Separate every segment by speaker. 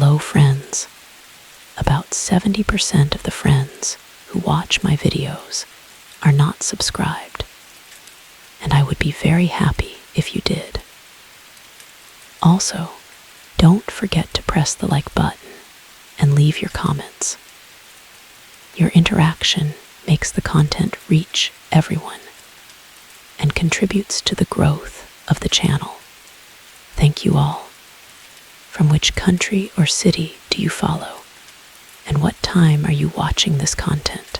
Speaker 1: Hello friends. About 70% of the friends who watch my videos are not subscribed, and I would be very happy if you did. Also, don't forget to press the like button and leave your comments. Your interaction makes the content reach everyone and contributes to the growth of the channel. Thank you all. From which country or city do you follow? And what time are you watching this content?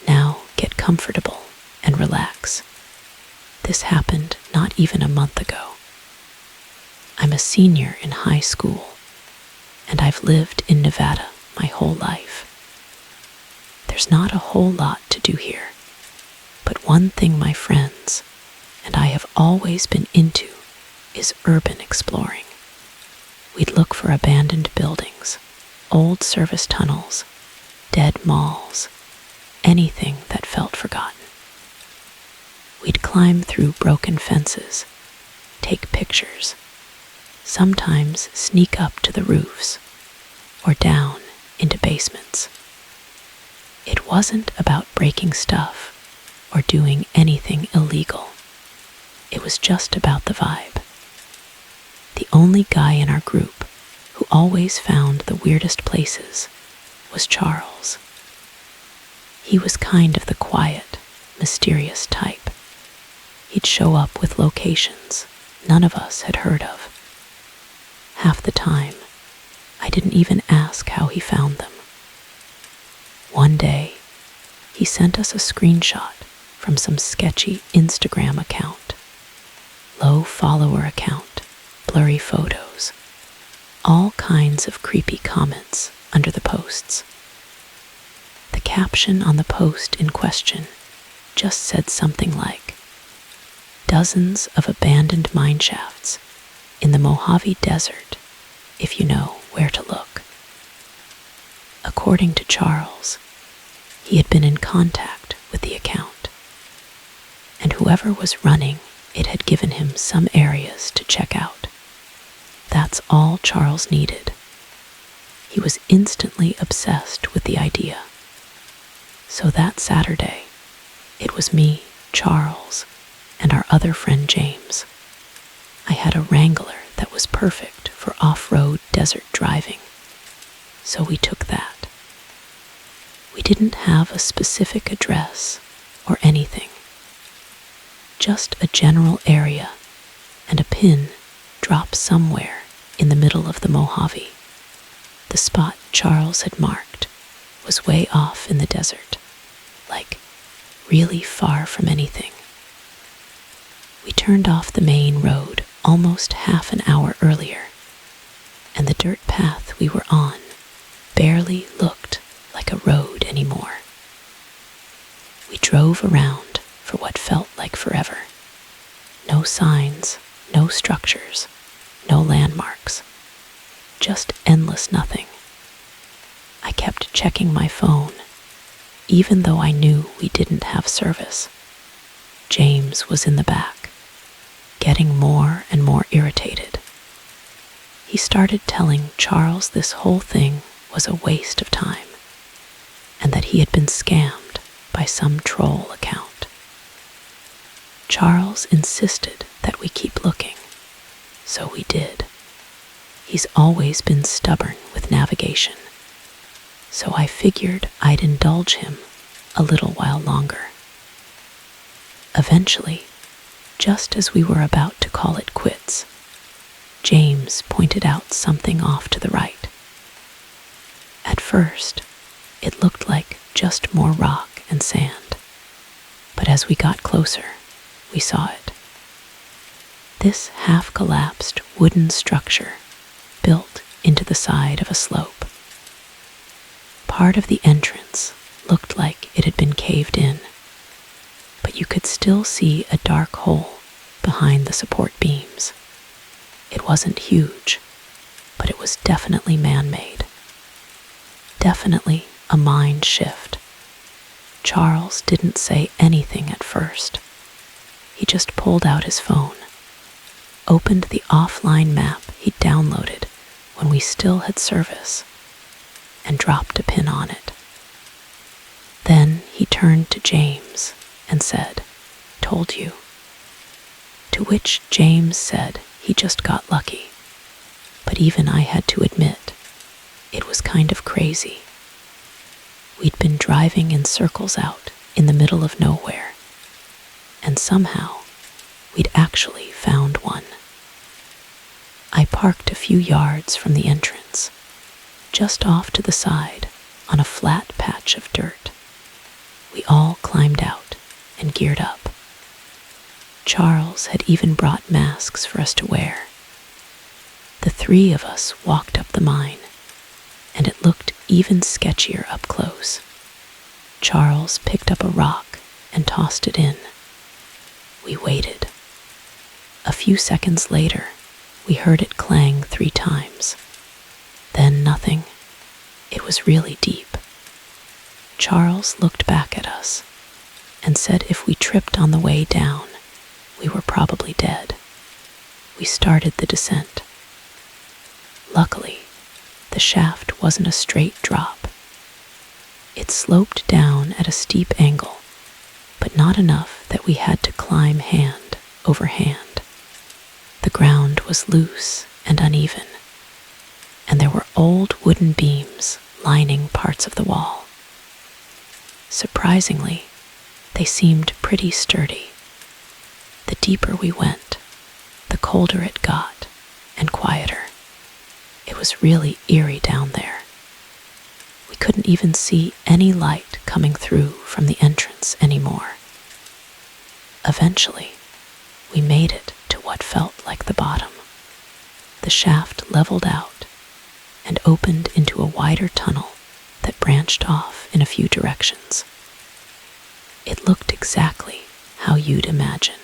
Speaker 1: Now get comfortable and relax. This happened not even a month ago. I'm a senior in high school, and I've lived in Nevada my whole life. There's not a whole lot to do here, but one thing my friends and I have always been into is urban exploring. We'd look for abandoned buildings, old service tunnels, dead malls, anything that felt forgotten. We'd climb through broken fences, take pictures, sometimes sneak up to the roofs or down into basements. It wasn't about breaking stuff or doing anything illegal. It was just about the vibe. The only guy in our group who always found the weirdest places was Charles. He was kind of the quiet, mysterious type. He'd show up with locations none of us had heard of. Half the time, I didn't even ask how he found them. One day, he sent us a screenshot from some sketchy Instagram account. Low follower account, blurry photos, all kinds of creepy comments under the posts. The caption on the post in question just said something like, "Dozens of abandoned mine shafts in the Mojave Desert, if you know where to look." According to Charles, he had been in contact with the account, and whoever was running it had given him some areas to check out. That's all Charles needed. He was instantly obsessed with the idea. So that Saturday, it was me, Charles, and our other friend James. I had a Wrangler that was perfect for off-road desert driving, so we took that. We didn't have a specific address or anything, just a general area and a pin dropped somewhere in the middle of the Mojave. The spot Charles had marked was way off in the desert, like really far from anything. We turned off the main road almost half an hour earlier, and the dirt path we were on barely looked like a road anymore. We drove around for what felt like forever. No signs, no structures, no landmarks, just endless nothing. I kept checking my phone, even though I knew we didn't have service. James was in the back, getting more and more irritated. He started telling Charles this whole thing was a waste of time, and that he had been scammed by some troll account. Charles insisted that we keep looking, so we did. He's always been stubborn with navigation, so I figured I'd indulge him a little while longer. Eventually, just as we were about to call it quits, James pointed out something off to the right. At first, it looked like just more rock and sand, but as we got closer, we saw it. This half-collapsed wooden structure built into the side of a slope. Part of the entrance looked like it had been caved in, but you could still see a dark hole behind the support beams. It wasn't huge, but it was definitely man-made. Definitely a mind shift. Charles didn't say anything at first. He just pulled out his phone, opened the offline map he'd downloaded when we we still had service, and dropped a pin on it. Then he turned to James and said, "Told you." To which James said he just got lucky. But even I had to admit, it was kind of crazy. We'd been driving in circles out in the middle of nowhere, and somehow we'd actually found one. I parked a few yards from the entrance, just off to the side on a flat patch of dirt. We all climbed out and geared up. Charles had even brought masks for us to wear. The three of us walked up the mine, and it looked even sketchier up close. Charles picked up a rock and tossed it in. We waited. A few seconds later, we heard it clang 3 times. Then nothing. It was really deep. Charles looked back at us and said if we tripped on the way down, we were probably dead. We started the descent. Luckily, the shaft wasn't a straight drop. It sloped down at a steep angle, but not enough that we had to climb hand over hand. The ground was loose and uneven, and there were old wooden beams lining parts of the wall. Surprisingly, they seemed pretty sturdy. The deeper we went, the colder it got and quieter. It was really eerie down there. We couldn't even see any light coming through from the entrance anymore. Eventually, we made it to what felt like the bottom. The shaft leveled out and opened into a wider tunnel that branched off in a few directions. It looked exactly how you'd imagine.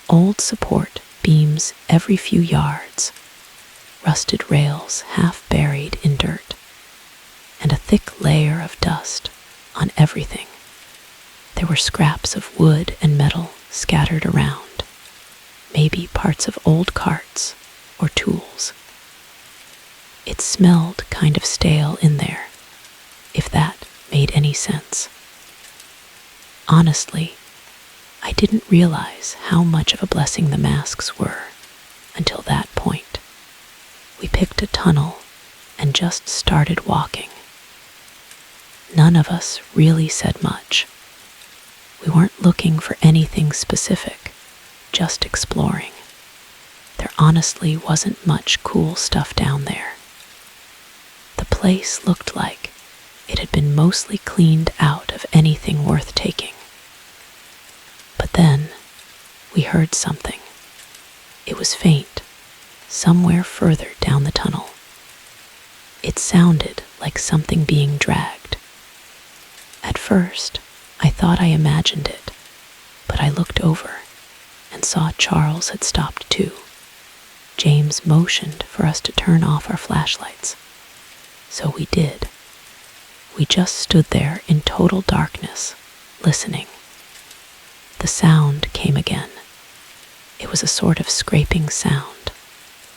Speaker 1: Old support beams every few yards, rusted rails half buried in dirt, and a thick layer of dust on everything. There were scraps of wood and metal scattered around, maybe parts of old carts or tools. It smelled kind of stale in there, if that made any sense. Honestly, I didn't realize how much of a blessing the masks were until that point. We picked a tunnel and just started walking. None of us really said much. We weren't looking for anything specific, just exploring. There honestly wasn't much cool stuff down there. The place looked like it had been mostly cleaned out of anything worth taking. But then we heard something. It was faint, somewhere further down the tunnel. It sounded like something being dragged. At first, I thought I imagined it, but I looked over and saw Charles had stopped too. James motioned for us to turn off our flashlights. So we did. We just stood there in total darkness, listening. The sound came again. It was a sort of scraping sound,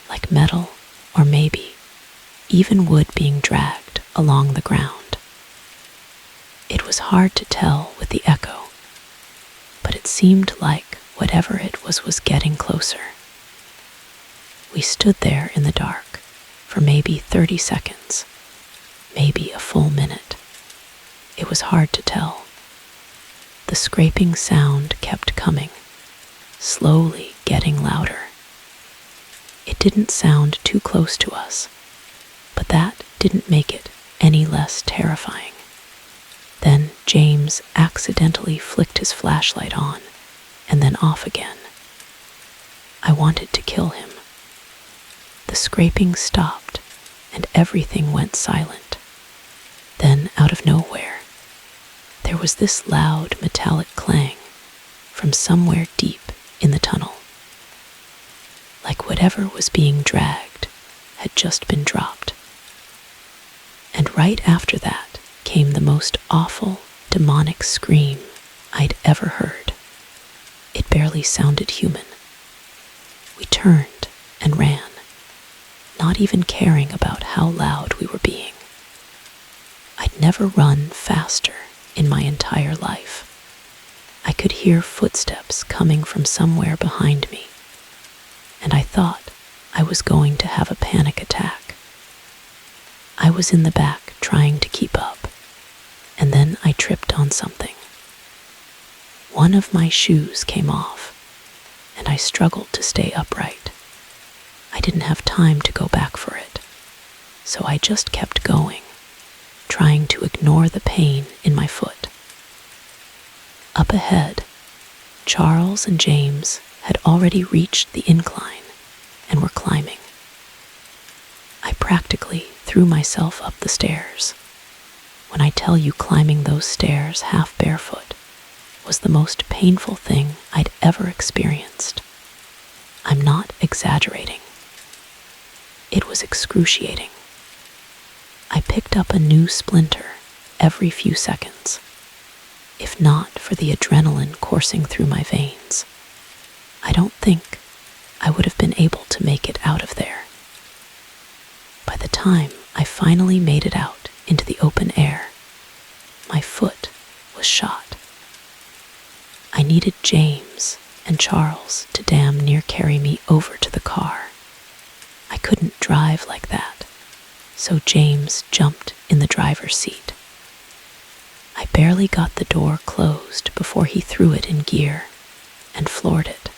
Speaker 1: like metal or maybe even wood being dragged along the ground. It was hard to tell with the echo, but it seemed like whatever it was getting closer. We stood there in the dark for maybe 30 seconds, maybe a full minute. It was hard to tell. The scraping sound kept coming, slowly getting louder. It didn't sound too close to us, but that didn't make it any less terrifying. Then James accidentally flicked his flashlight on and then off again. I wanted to kill him. The scraping stopped and everything went silent. Then, out of nowhere, there was this loud metallic clang from somewhere deep in the tunnel. Like whatever was being dragged had just been dropped. And right after that came the most awful, demonic scream I'd ever heard. It barely sounded human. We turned and ran, not not even caring about how loud we were being. I'd never run faster in my entire life. I could hear footsteps coming from somewhere behind me, and I thought I was going to have a panic attack. I was in the back trying to keep up, and then I tripped on something. One of my shoes came off, and I struggled to stay upright. I didn't have time to go back for it, so I just kept going, trying to ignore the pain in my foot. Up ahead, Charles and James had already reached the incline and were climbing. I practically threw myself up the stairs. When I tell you climbing those stairs half barefoot was the most painful thing I'd ever experienced, I'm not exaggerating. It was excruciating. I picked up a new splinter every few seconds. If not for the adrenaline coursing through my veins, I don't think I would have been able to make it out of there. By the time I finally made it out into the open air, my foot was shot. I needed James and Charles to damn near carry me over to the car. I couldn't drive like that, so James jumped in the driver's seat. I barely got the door closed before he threw it in gear and floored it.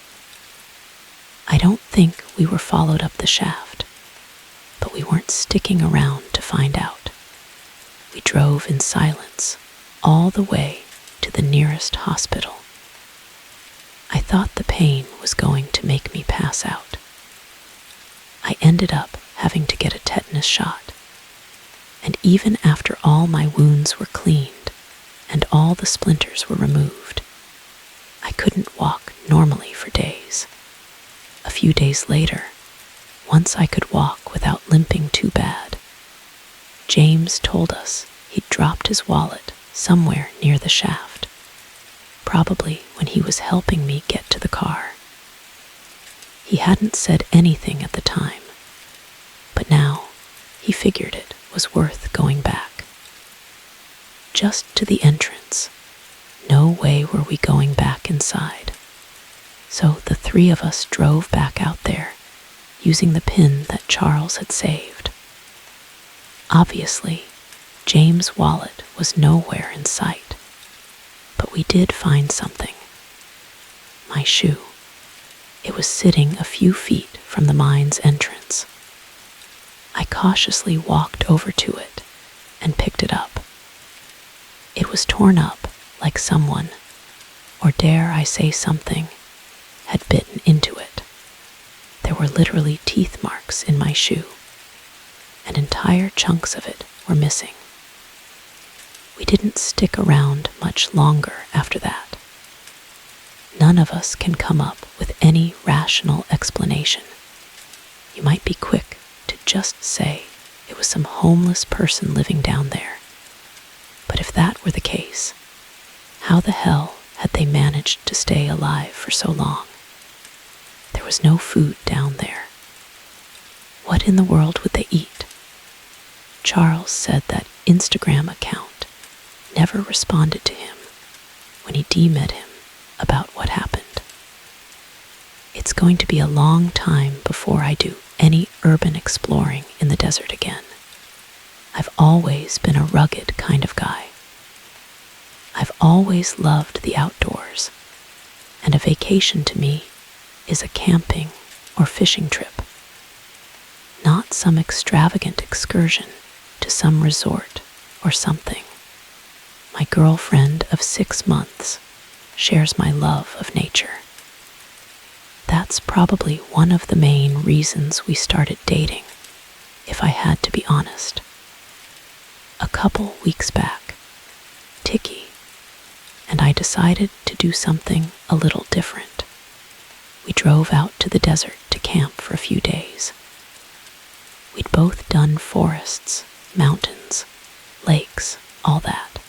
Speaker 1: I don't think we were followed up the shaft, but we weren't sticking around to find out. We drove in silence all the way to the nearest hospital. I thought the pain was going to make me pass out. I ended up having to get a tetanus shot, and even after all my wounds were cleaned and all the splinters were removed, I couldn't walk normally for days. A few days later, once I could walk without limping too bad, James told us he'd dropped his wallet somewhere near the shaft, probably when he was helping me get to the car. He hadn't said anything at the time, but now he figured it was worth going back. Just to the entrance. No way were we going back inside. So the three of us drove back out there, using the pin that Charles had saved. Obviously, James' wallet was nowhere in sight, but we did find something. My shoe. It was sitting a few feet from the mine's entrance. I cautiously walked over to it and picked it up. It was torn up like someone, or dare I say something, had bitten into it. There were literally teeth marks in my shoe, and entire chunks of it were missing. We didn't stick around much longer after that. None of us can come up with any rational explanation. You might be quick to just say it was some homeless person living down there. But if that were the case, how the hell had they managed to stay alive for so long? There was no food down there. What in the world would they eat? Charles said that Instagram account never responded to him when he DM'd him about what happened. It's going to be a long time before I do any urban exploring in the desert again. I've always been a rugged kind of guy. I've always loved the outdoors, and a vacation to me is a camping or fishing trip, not some extravagant excursion to some resort or something. My girlfriend of 6 months shares my love of nature. That's probably one of the main reasons we started dating, if I had to be honest. A couple weeks back, Tiki and I decided to do something a little different. We drove out to the desert to camp for a few days. We'd both done forests, mountains, lakes, all that.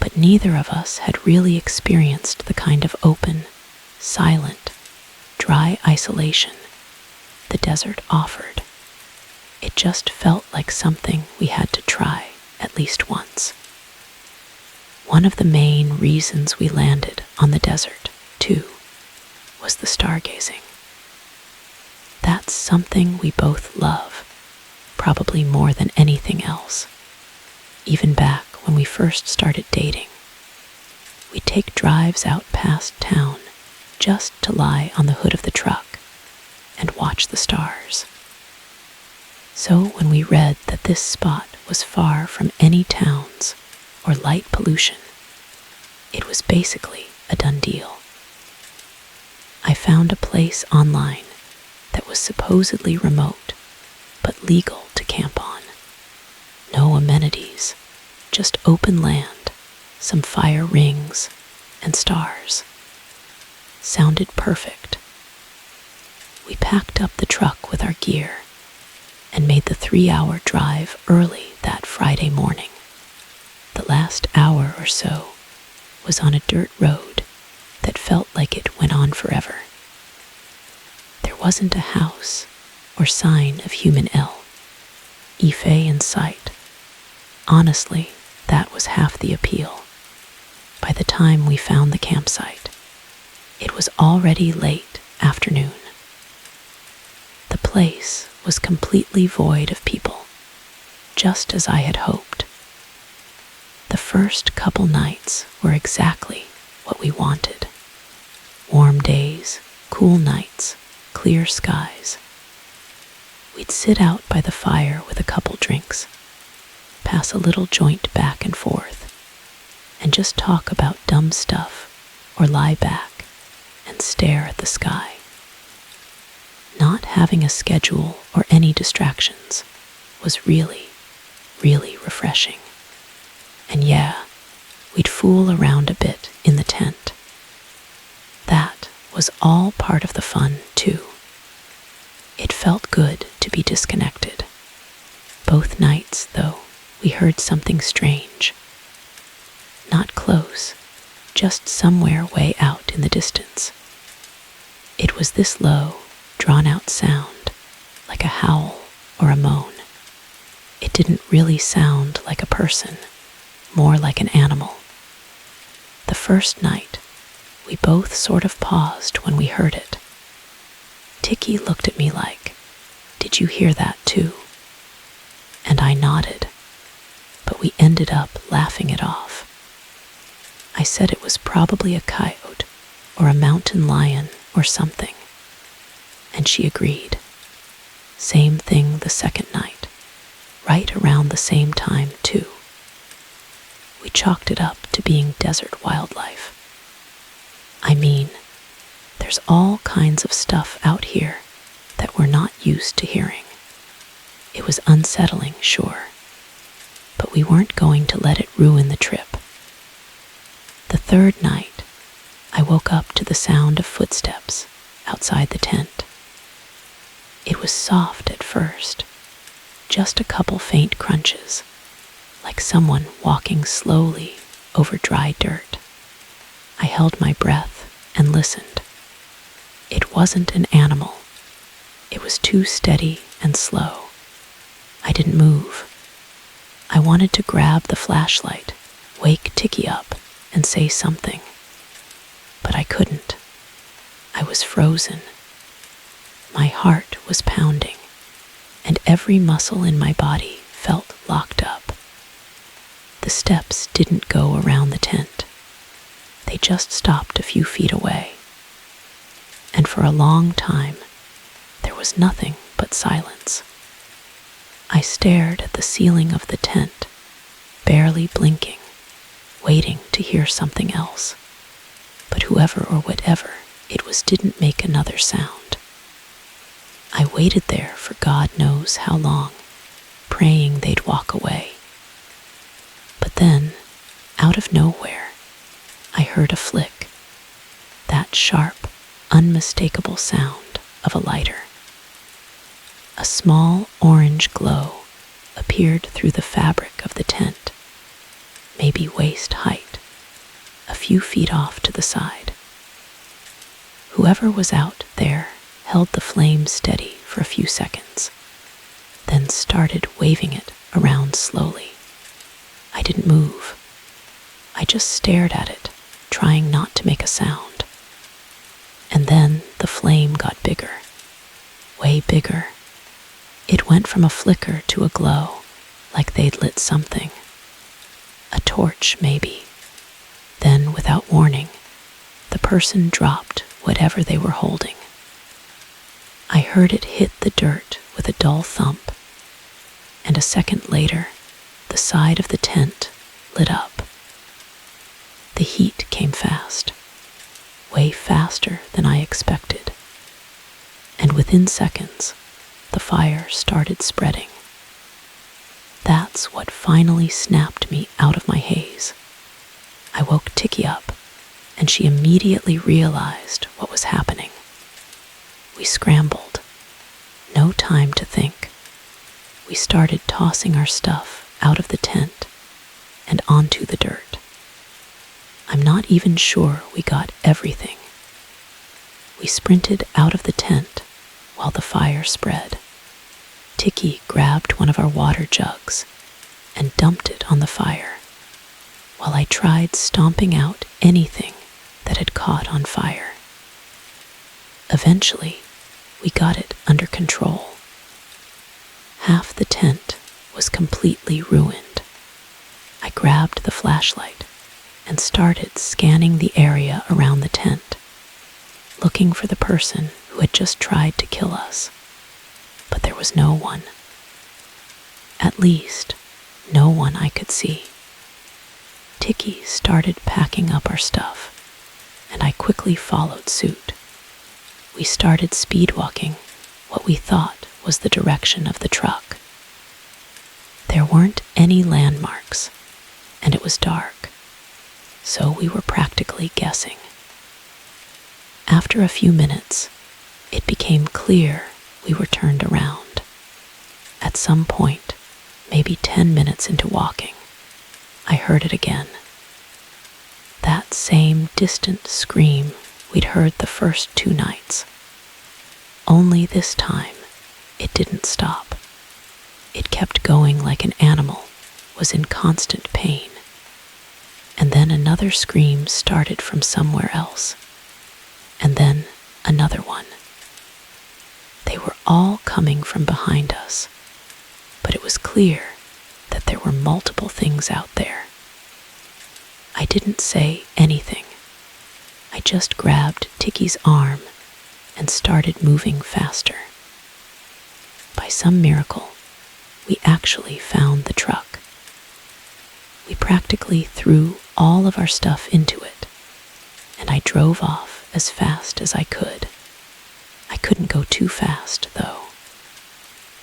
Speaker 1: But neither of us had really experienced the kind of open, silent, dry isolation the desert offered. it just felt like something we had to try at least once. One of the main reasons we landed on the desert, too, was the stargazing. That's something we both love, probably more than anything else. Even back when we first started dating, we'd take drives out past town just to lie on the hood of the truck and watch the stars. So when we read that this spot was far from any towns or light pollution, it was basically a done deal. I found a place online that was supposedly remote but legal to camp on. No amenities, just open land, some fire rings, and stars. Sounded perfect. We packed up the truck with our gear and made the 3-hour drive early that Friday morning. The last hour or so was on a dirt road that felt like it went on forever. There wasn't a house or sign of human Ife in sight. Honestly, that was half the appeal. By the time we found the campsite, it was already late afternoon. The place was completely void of people, just as I had hoped. The first couple nights were exactly what we wanted. Warm days, cool nights, clear skies. We'd sit out by the fire with a couple drinks, pass a little joint back and forth, and just talk about dumb stuff or lie back and stare at the sky. Not having a schedule or any distractions was really, really refreshing. And yeah, we'd fool around a bit in the tent. That was all part of the fun, too. It felt good to be disconnected. Both nights, though, we heard something strange. Not close, just somewhere way out in the distance. It was this low, drawn-out sound, like a howl or a moan. It didn't really sound like a person, more like an animal. The first night, we both sort of paused when we heard it. Tiki looked at me like, "Did you hear that too?" And I nodded, but we ended up laughing it off. I said it was probably a coyote or a mountain lion or something, and she agreed. Same thing the second night, right around the same time too. We chalked it up to being desert wildlife. I mean, there's all kinds of stuff out here that we're not used to hearing. It was unsettling, sure, but we weren't going to let it ruin the trip. The third night, I woke up to the sound of footsteps outside the tent. It was soft at first, just a couple faint crunches, like someone walking slowly over dry dirt. I held my breath and listened. It wasn't an animal. It was too steady and slow. I didn't move. I wanted to grab the flashlight, wake Tiki up, and say something. But I couldn't. I was frozen. My heart was pounding, and every muscle in my body felt locked up. The steps didn't go around the tent. They just stopped a few feet away. And for a long time, there was nothing but silence. I stared at the ceiling of the tent, barely blinking, waiting to hear something else. But whoever or whatever it was didn't make another sound. I waited there for God knows how long, praying they'd walk away. But then, out of nowhere, I heard a flick, that sharp, unmistakable sound of a lighter. A small orange glow appeared through the fabric of the tent, maybe waist height, a few feet off to the side. Whoever was out there held the flame steady for a few seconds, then then started waving it around slowly. I didn't move. I just stared at it, trying not to make a sound. And then the flame got bigger, way bigger. It went from a flicker to a glow, like they'd lit something. A torch, maybe. Then, without warning, the person dropped whatever they were holding. I heard it hit the dirt with a dull thump, and a second later, the side of the tent lit up. The heat came fast, way faster than I expected, and within seconds, the fire started spreading. That's what finally snapped me out of my haze. I woke Tiki up, and she immediately realized what was happening. We scrambled. No time to think. We started tossing our stuff out of the tent and onto the dirt. I'm not even sure we got everything. We sprinted out of the tent while the fire spread. Tiki grabbed one of our water jugs and dumped it on the fire, while I tried stomping out anything that had caught on fire. Eventually, we got it under control. Half the tent was completely ruined. I grabbed the flashlight and started scanning the area around the tent, looking for the person who had just tried to kill us. But there was no one. At least, no one I could see. Tiki started packing up our stuff, and I quickly followed suit. We started speedwalking what we thought was the direction of the truck. There weren't any landmarks, and it was dark, so we were practically guessing. After a few minutes, it became clear we were turned around. At some point, maybe 10 minutes into walking, I heard it again. That same distant scream we'd heard the first 2 nights. Only this time, it didn't stop. It kept going like an animal was in constant pain. And then another scream started from somewhere else. And then another one. They were all coming from behind us, but it was clear that there were multiple things out there. I didn't say anything. I just grabbed Tiki's arm and started moving faster. By some miracle, we actually found the truck. We practically threw all of our stuff into it, and I drove off as fast as I could. I couldn't go too fast, though.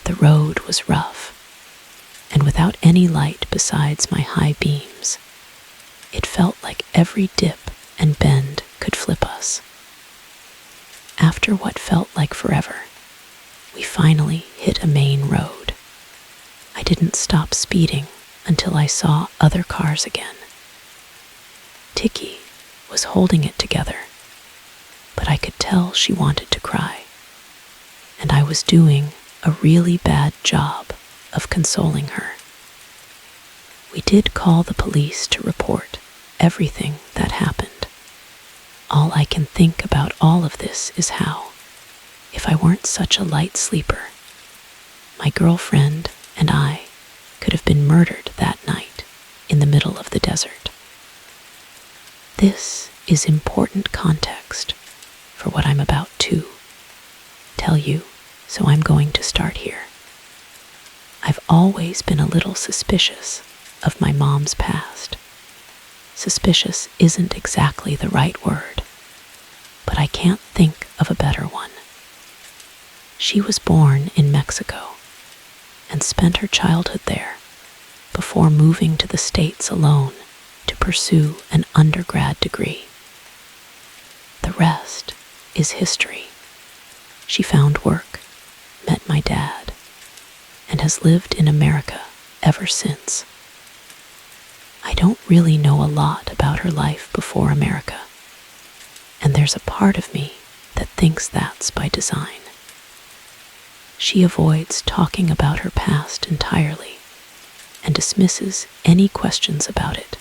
Speaker 1: The road was rough, and without any light besides my high beams, it felt like every dip and bend could flip us. After what felt like forever, we finally hit a main road. I didn't stop speeding until I saw other cars again. Tiki was holding it together, but I could tell she wanted to cry, and I was doing a really bad job of consoling her. We did call the police to report everything that happened. All I can think about all of this is how, if I weren't such a light sleeper, my girlfriend and I could have been murdered that night in the middle of the desert. This is important context for what I'm about to tell you, so I'm going to start here. I've always been a little suspicious of my mom's past. Suspicious isn't exactly the right word, but I can't think of a better one. She was born in Mexico and spent her childhood there before moving to the States alone to pursue an undergrad degree. The rest is history. She found work, met my dad, and has lived in America ever since. I don't really know a lot about her life before America, and there's a part of me that thinks that's by design. She avoids talking about her past entirely and dismisses any questions about it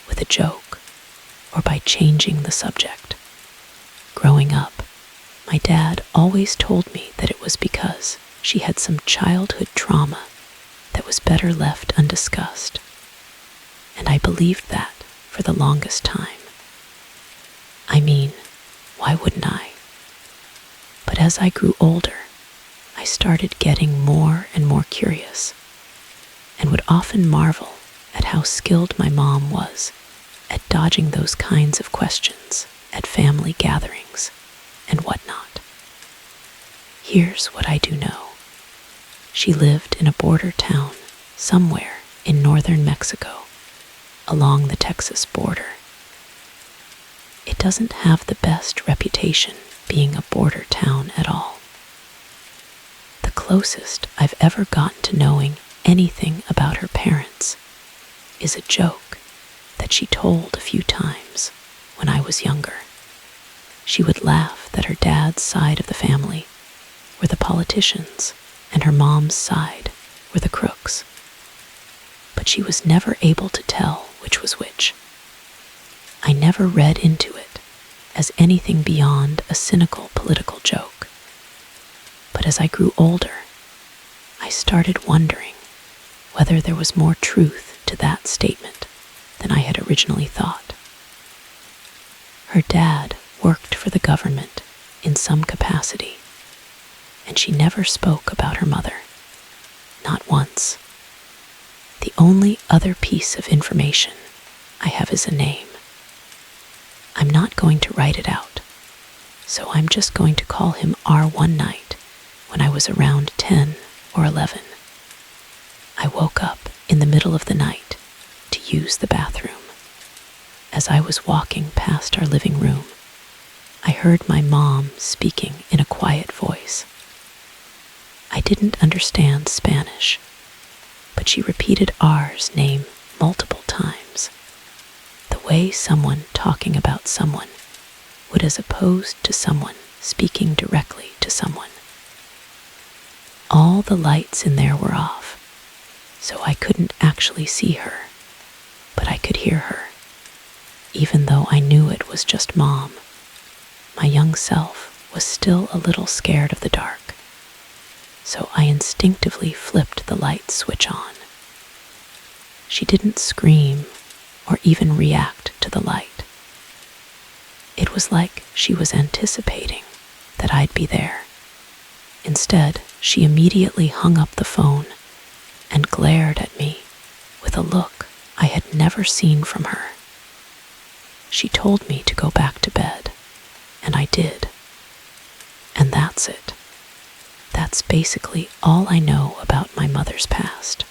Speaker 1: with a joke or by changing the subject. Growing up, my dad always told me that it was because she had some childhood trauma that was better left undiscussed, and I believed that for the longest time. I mean, why wouldn't I? But as I grew older, I started getting more and more curious and would often marvel at how skilled my mom was at dodging those kinds of questions at family gatherings and whatnot. Here's what I do know. She lived in a border town somewhere in northern Mexico, along the Texas border. It doesn't have the best reputation being a border town at all. The closest I've ever gotten to knowing anything about her parents is a joke that she told a few times when I was younger. She would laugh that her dad's side of the family were the politicians and her mom's side were the crooks. But she was never able to tell which was which. I never read into it as anything beyond a cynical political joke. But as I grew older, I started wondering whether there was more truth to that statement than I had originally thought. Her dad worked for the government in some capacity, and she never spoke about her mother, not once. The only other piece of information I have is a name. I'm not going to write it out, so I'm just going to call him R one night when I was around 10 or 11. I woke up in the middle of the night to use the bathroom. As I was walking past our living room, I heard my mom speaking in a quiet voice. I didn't understand Spanish, but she repeated R's name multiple times, the way someone talking about someone would as opposed to someone speaking directly to someone. All the lights in there were off, so I couldn't actually see her, but I could hear her, even though I knew it was just Mom. My young self was still a little scared of the dark, so I instinctively flipped the light switch on. She didn't scream or even react to the light. It was like she was anticipating that I'd be there. Instead, she immediately hung up the phone and glared at me with a look I had never seen from her. She told me to go back to bed, and I did. And that's it. That's basically all I know about my mother's past.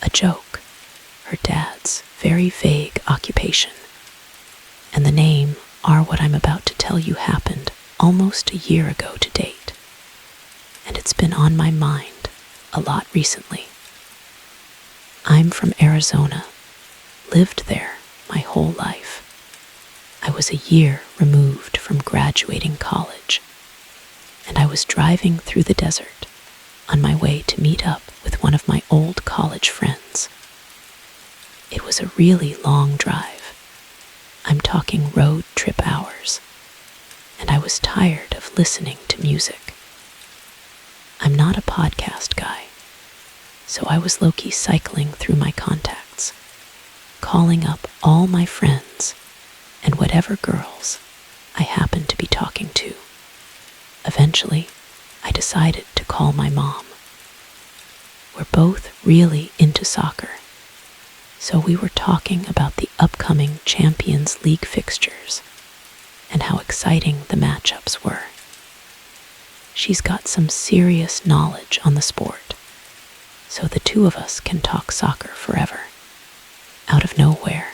Speaker 1: A joke, her dad's very vague occupation, and the name are what I'm about to tell you happened almost a year ago to date, and it's been on my mind a lot recently. I'm from Arizona, lived there my whole life. I was a year removed from graduating college, and I was driving through the desert on my way to meet up with one of my old college friends. It was a really long drive. I'm talking road trip hours, and I was tired of listening to music. I'm not a podcast guy, so I was low-key cycling through my contacts, calling up all my friends and whatever girls I happened to be talking to. Eventually, I decided to call my mom. We're both really into soccer, so we were talking about the upcoming Champions League fixtures and how exciting the matchups were. She's got some serious knowledge on the sport, so the two of us can talk soccer forever. Out of nowhere,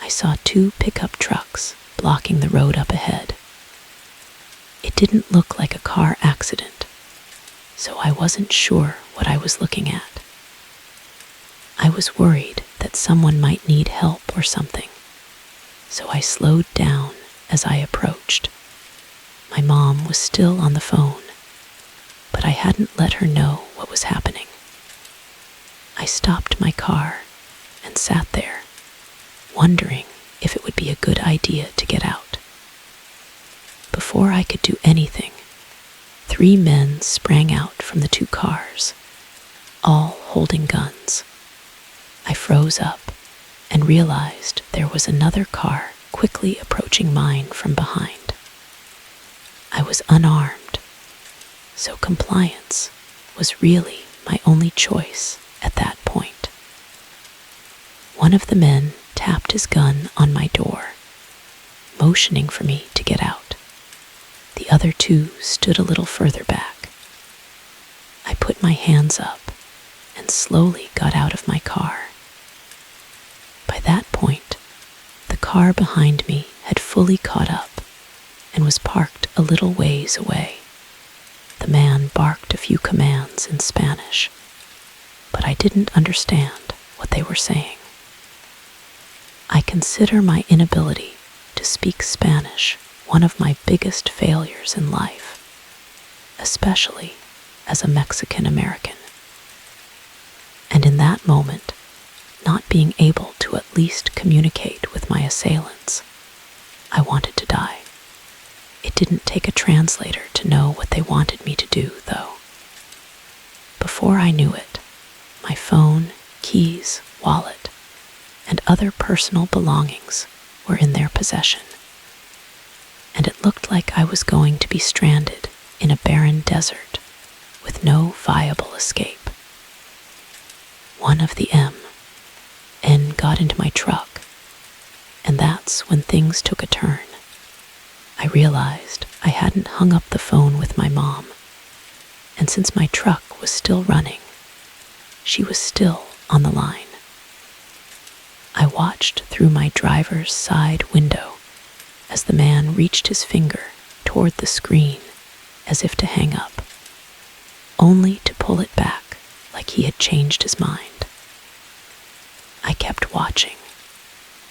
Speaker 1: I saw 2 pickup trucks blocking the road up ahead. It didn't look like a car accident, so I wasn't sure what I was looking at. I was worried that someone might need help or something, so I slowed down as I approached. My mom was still on the phone, but I hadn't let her know what was happening. I stopped my car and sat there, wondering if it would be a good idea to get out. Before I could do anything, 3 men sprang out from the 2 cars, all holding guns. I froze up and realized there was another car quickly approaching mine from behind. I was unarmed, so compliance was really my only choice at that point. One of the men tapped his gun on my door, motioning for me to get out. The other 2 stood a little further back. I put my hands up and slowly got out of my car. By that point, the car behind me had fully caught up and was parked a little ways away. The man barked a few commands in Spanish, but I didn't understand what they were saying. I consider my inability to speak Spanish one of my biggest failures in life, especially as a Mexican American. And in that moment, not being able to at least communicate with my assailants, I wanted to die. It didn't take a translator to know what they wanted me to do, though. Before I knew it, my phone, keys, wallet, and other personal belongings were in their possession, and it looked like I was going to be stranded in a barren desert with no viable escape. One of the N got into my truck, and that's when things took a turn. I realized I hadn't hung up the phone with my mom, and since my truck was still running, she was still on the line. I watched through my driver's side window as the man reached his finger toward the screen as if to hang up, only to pull it back like he had changed his mind. I kept watching,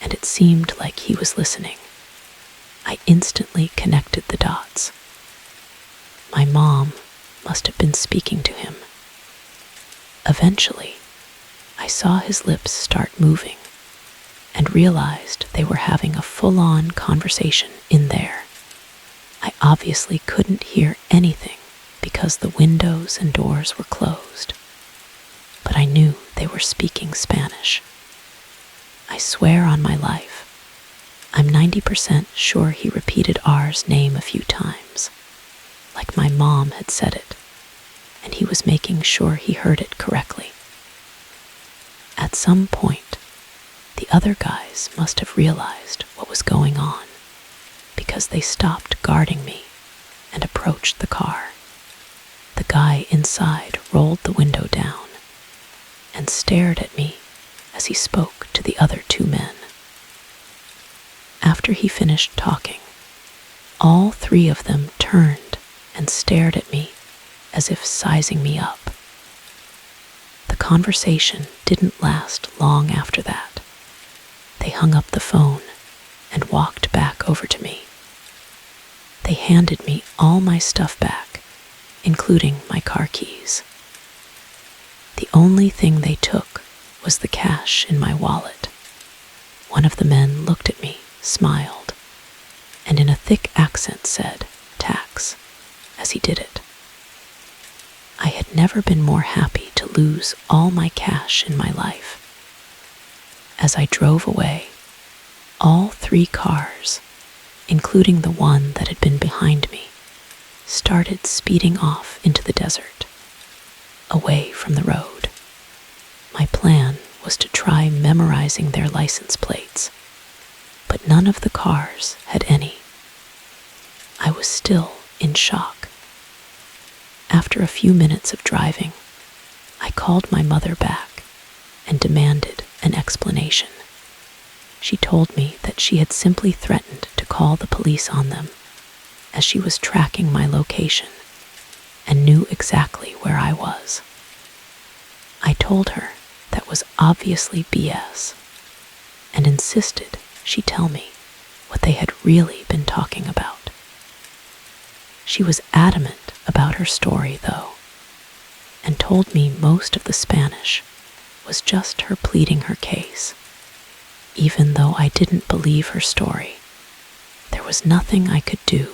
Speaker 1: and it seemed like he was listening. I instantly connected the dots. My mom must have been speaking to him. Eventually, I saw his lips start moving and realized they were having a full-on conversation in there. I obviously couldn't hear anything because the windows and doors were closed, but I knew they were speaking Spanish. I swear on my life, I'm 90% sure he repeated R's name a few times, like my mom had said it, and he was making sure he heard it correctly. At some point, the other guys must have realized what was going on because they stopped guarding me and approached the car. The guy inside rolled the window down and stared at me as he spoke to the other 2 men. After he finished talking, all 3 of them turned and stared at me as if sizing me up. The conversation didn't last long after that. They hung up the phone and walked back over to me. They handed me all my stuff back, including my car keys. The only thing they took was the cash in my wallet. One of the men looked at me, smiled, and in a thick accent said, "Tax," as he did it. I had never been more happy to lose all my cash in my life. As I drove away, all 3 cars, including the one that had been behind me, started speeding off into the desert, away from the road. My plan was to try memorizing their license plates, but none of the cars had any. I was still in shock. After a few minutes of driving, I called my mother back and demanded an explanation. She told me that she had simply threatened to call the police on them, as she was tracking my location and knew exactly where I was. I told her that was obviously BS and insisted she tell me what they had really been talking about. She was adamant about her story, though, and told me most of the Spanish was just her pleading her case. Even though I didn't believe her story, there was nothing I could do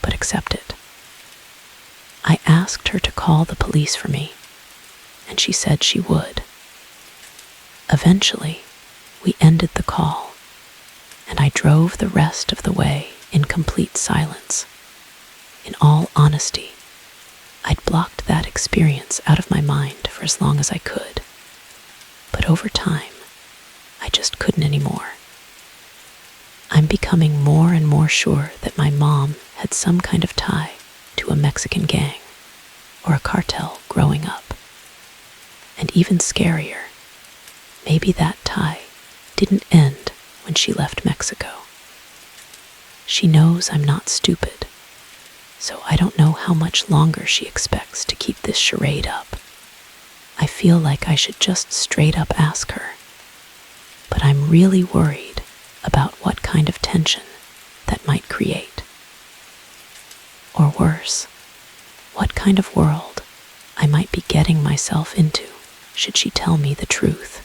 Speaker 1: but accept it. I asked her to call the police for me, and she said she would. Eventually, we ended the call, and I drove the rest of the way in complete silence. In all honesty, I'd blocked that experience out of my mind for as long as I could, but over time, I just couldn't anymore. I'm becoming more and more sure that my mom had some kind of tie to a Mexican gang or a cartel growing up. And even scarier, maybe that tie didn't end when she left Mexico. She knows I'm not stupid, so I don't know how much longer she expects to keep this charade up. I feel like I should just straight up ask her, but I'm really worried about what kind of tension that might create. Or worse, what kind of world I might be getting myself into should she tell me the truth.